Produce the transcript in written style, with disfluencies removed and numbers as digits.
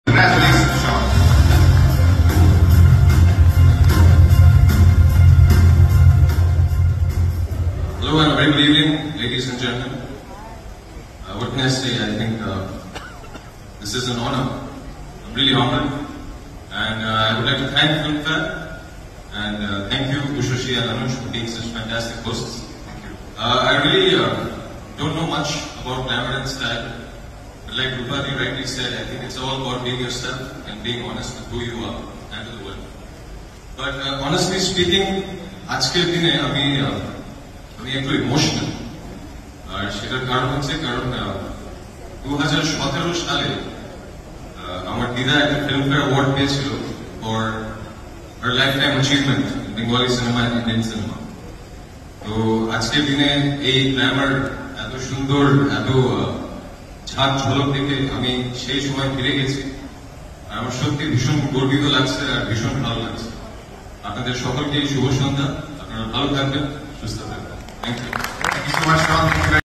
Congratulations, Sean. Hello and very good evening, ladies and gentlemen. What can I say? I think this is an honor. I'm really honored, and I would like to thank Filmfare and thank you, Ushashi and Anuj, for being such fantastic hosts. Thank you. I really don't know much about glamour and style, but like Rupati rightly said, I think it's all about being yourself and being honest with who you are and to the world. But honestly speaking, আজকের দিনে আমি একটু emotional, আর সেটার কারণ হচ্ছে 2017 সালে আমার দিদা একটা ফিল্মফেয়ার অ্যাওয়ার্ড পেয়েছিল for her life time achievement in Bengali cinema and Indian cinema. তো আজকের দিনে এই গ্ল্যামার এত সুন্দর, এত ঝাঁক ঝলক দেখে আমি সেই সময় ফিরে গেছি। আমার সত্যি ভীষণ গর্বিত লাগছে আর ভীষণ ভালো লাগছে। আপনাদের সকলকে শুভ সন্ধ্যা। আপনারা ভালো থাকবেন, সুস্থ থাকবেন। Thank you. Thank you so much, Sean.